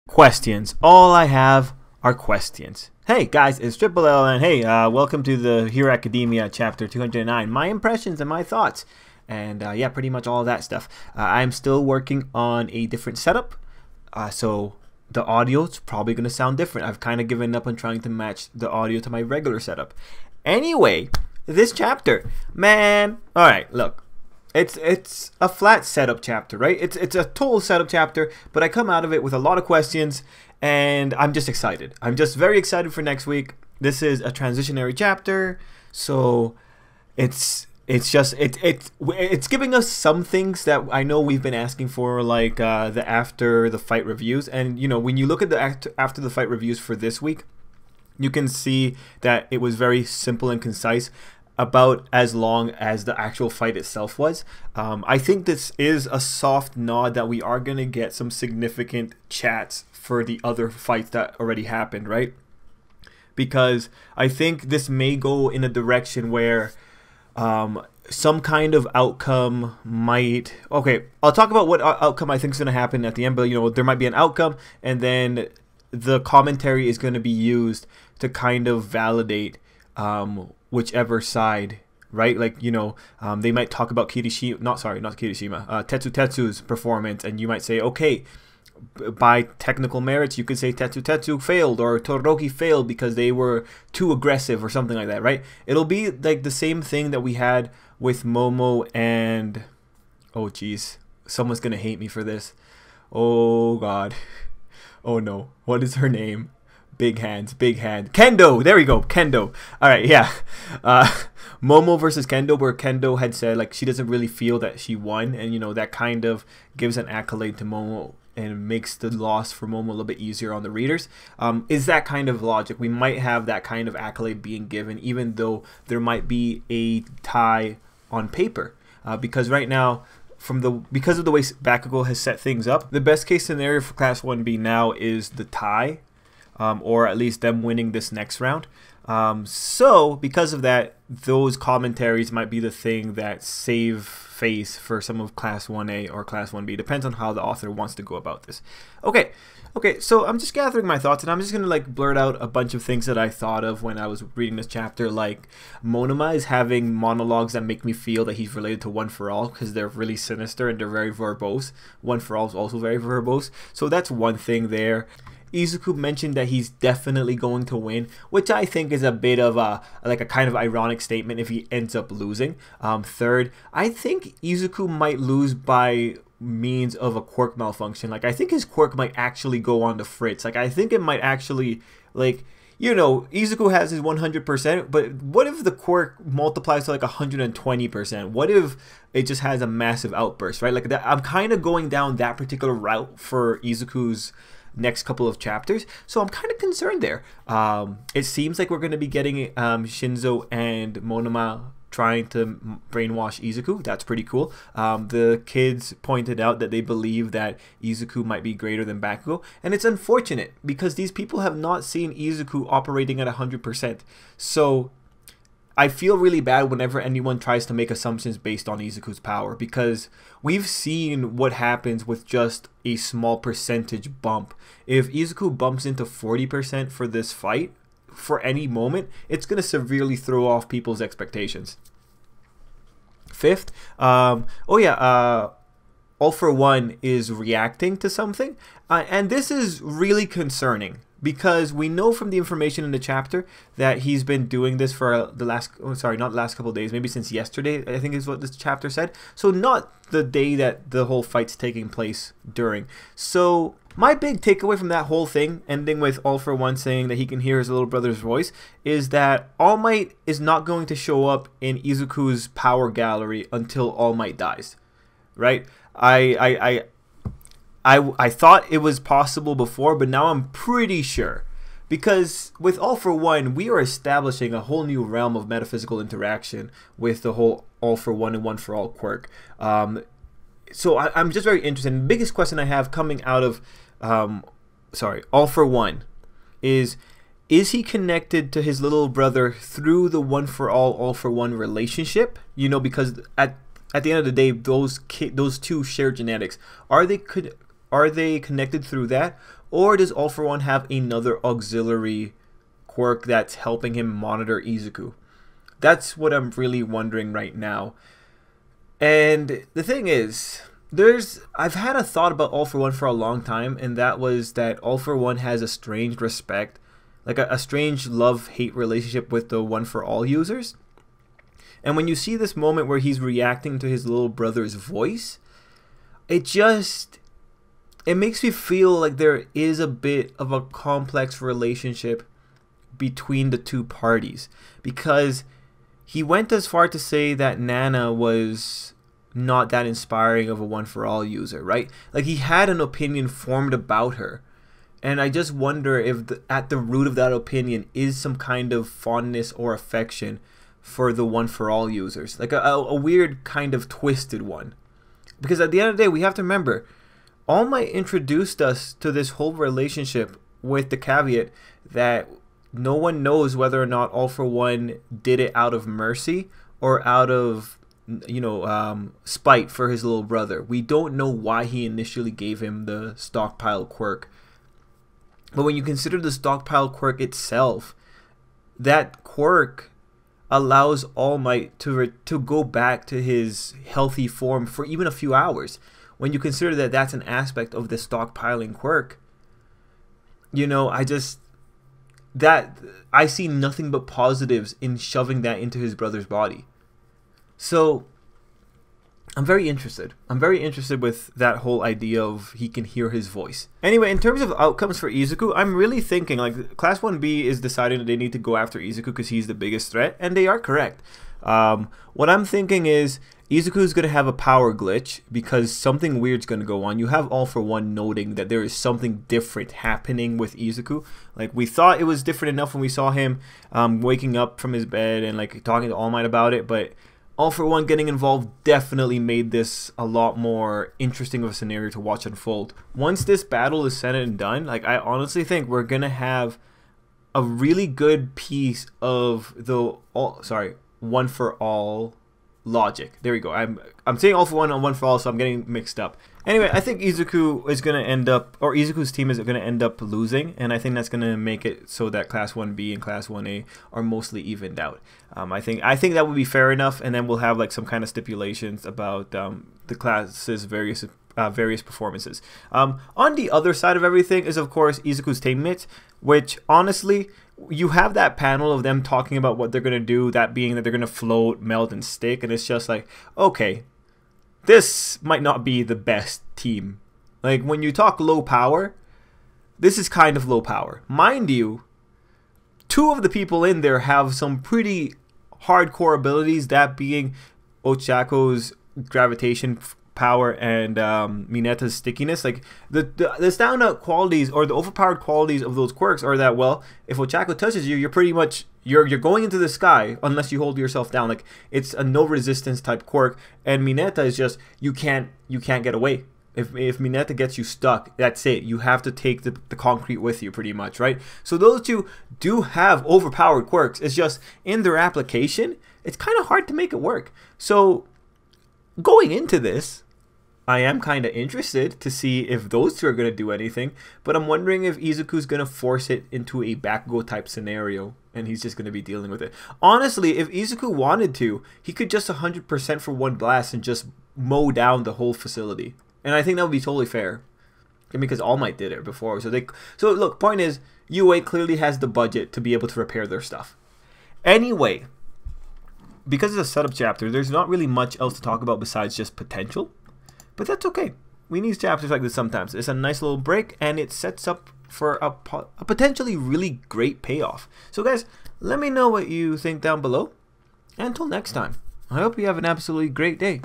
Questions. All I have are questions. Hey guys, it's Tripl-L, and hey, welcome to the Hero Academia chapter 209. My impressions and my thoughts, and yeah, pretty much all of that stuff. I'm still working on a different setup, so the audio's probably going to sound different. I've kind of given up on trying to match the audio to my regular setup. Anyway, this chapter, man. All right, look. It's a flat setup chapter, right? It's a total setup chapter, but I come out of it with a lot of questions, and I'm just excited. I'm just very excited for next week. This is a transitionary chapter, so it's giving us some things that I know we've been asking for, like the after the fight reviews. And you know, when you look at the after the fight reviews for this week, you can see that it was very simple and concise, about as long as the actual fight itself was. I think this is a soft nod that we are going to get some significant chats for the other fights that already happened, right? Because I think this may go in a direction where some kind of outcome might... Okay, I'll talk about what outcome I think is going to happen at the end, but you know, there might be an outcome, and then the commentary is going to be used to kind of validate whichever side, right? Like, you know, they might talk about Tetsu's performance, and you might say, okay, by technical merits, you could say Tetsu failed, or Todoroki failed because they were too aggressive, or something like that, right? It'll be like the same thing that we had with Momo and... Oh, geez. Someone's gonna hate me for this. Oh, God. Oh, no. What is her name? Big hands, big hand. Kendo! There we go, Kendo. Alright, yeah. Momo versus Kendo, where Kendo had said, like, she doesn't really feel that she won. And, you know, that kind of gives an accolade to Momo and makes the loss for Momo a little bit easier on the readers. Is that kind of logic? We might have that kind of accolade being given, even though there might be a tie on paper. Because right now, because of the way Bakugo has set things up, the best case scenario for Class 1B now is the tie. Or at least them winning this next round. So because of that, those commentaries might be the thing that save face for some of Class 1A or Class 1B. Depends on how the author wants to go about this. Okay, so I'm just gathering my thoughts, and I'm just going to like blurt out a bunch of things that I thought of when I was reading this chapter. Like, Monoma is having monologues that make me feel that he's related to One For All, because they're really sinister and they're very verbose. One For All is also very verbose. So that's one thing there. Izuku mentioned that he's definitely going to win, which I think is a bit of a kind of ironic statement if he ends up losing. Third, I think Izuku might lose by means of a quirk malfunction. Like, I think his quirk might actually go on to Fritz. Like, I think it might actually, like, you know, Izuku has his 100%, but what if the quirk multiplies to like 120%? What if it just has a massive outburst, right? Like, that, I'm kind of going down that particular route for Izuku's next couple of chapters, so I'm kind of concerned there. It seems like we're going to be getting Shinzo and Monoma trying to brainwash Izuku. That's pretty cool. The kids pointed out that they believe that Izuku might be greater than Bakugo, and it's unfortunate because these people have not seen Izuku operating at 100%. So I feel really bad whenever anyone tries to make assumptions based on Izuku's power, because we've seen what happens with just a small percentage bump. If Izuku bumps into 40% for this fight, for any moment, it's going to severely throw off people's expectations. Fifth, All For One is reacting to something, and this is really concerning. Because we know from the information in the chapter that he's been doing this for the last, not the last couple of days, maybe since yesterday, I think is what this chapter said. So not the day that the whole fight's taking place during. So my big takeaway from that whole thing, ending with All For One saying that he can hear his little brother's voice, is that All Might is not going to show up in Izuku's power gallery until All Might dies, right? I thought it was possible before, but now I'm pretty sure. Because with All For One, we are establishing a whole new realm of metaphysical interaction with the whole All For One and One For All quirk. So I'm just very interested. And the biggest question I have coming out of All For One is he connected to his little brother through the One For All For One relationship? You know, because at the end of the day, those two share genetics. Are are they connected through that? Or does All For One have another auxiliary quirk that's helping him monitor Izuku? That's what I'm really wondering right now. And the thing is, I've had a thought about All For One for a long time, and that was that All For One has a strange respect, like a strange love-hate relationship with the One For All users. And when you see this moment where he's reacting to his little brother's voice, it makes me feel like there is a bit of a complex relationship between the two parties, because he went as far to say that Nana was not that inspiring of a One For All user, right? Like, he had an opinion formed about her, and I just wonder if at the root of that opinion is some kind of fondness or affection for the One For All users, like a weird kind of twisted one. Because at the end of the day, we have to remember, All Might introduced us to this whole relationship with the caveat that no one knows whether or not All For One did it out of mercy or out of, spite for his little brother. We don't know why he initially gave him the stockpile quirk. But when you consider the stockpile quirk itself, that quirk allows All Might to go back to his healthy form for even a few hours. When you consider that that's an aspect of the stockpiling quirk, I see nothing but positives in shoving that into his brother's body. So I'm very interested. I'm very interested with that whole idea of he can hear his voice. Anyway, in terms of outcomes for Izuku, I'm really thinking like Class 1B is deciding that they need to go after Izuku because he's the biggest threat, and they are correct. What I'm thinking is Izuku's going to have a power glitch because something weird's going to go on. You have All For One noting that there is something different happening with Izuku. Like, we thought it was different enough when we saw him waking up from his bed and like talking to All Might about it, but All For One getting involved definitely made this a lot more interesting of a scenario to watch unfold. Once this battle is said and done, like, I honestly think we're going to have a really good piece of the One For All logic. There we go. I'm saying All For One on One For All, so I'm getting mixed up. Anyway, I think Izuku is going to end up, or Izuku's team is going to end up losing, and I think that's going to make it so that Class 1B and Class 1A are mostly evened out. I think that would be fair enough, and then we'll have like some kind of stipulations about the classes' various performances. On the other side of everything is, of course, Izuku's teammates, which honestly, you have that panel of them talking about what they're going to do, that being that they're going to float, melt, and stick, and it's just like, okay, this might not be the best team. Like, when you talk low power, this is kind of low power. Mind you, two of the people in there have some pretty hardcore abilities, that being Ochako's gravitation power and Mineta's stickiness. Like, the standout qualities or the overpowered qualities of those quirks are that, well, if Ochako touches you, you're pretty much you're going into the sky unless you hold yourself down. Like, it's a no resistance type quirk, and Mineta is just you can't get away. If Mineta gets you stuck, that's it. You have to take the concrete with you, pretty much, right? So those two do have overpowered quirks. It's just in their application, it's kind of hard to make it work. So going into this, I am kind of interested to see if those two are going to do anything, but I'm wondering if Izuku's going to force it into a back-go type scenario, and he's just going to be dealing with it. Honestly, if Izuku wanted to, he could just 100% for one blast and just mow down the whole facility. And I think that would be totally fair, because All Might did it before. So look, point is, UA clearly has the budget to be able to repair their stuff. Anyway, because it's a setup chapter, there's not really much else to talk about besides just potential. But that's okay. We need chapters like this sometimes. It's a nice little break, and it sets up for a potentially really great payoff. So guys, let me know what you think down below. And until next time, I hope you have an absolutely great day.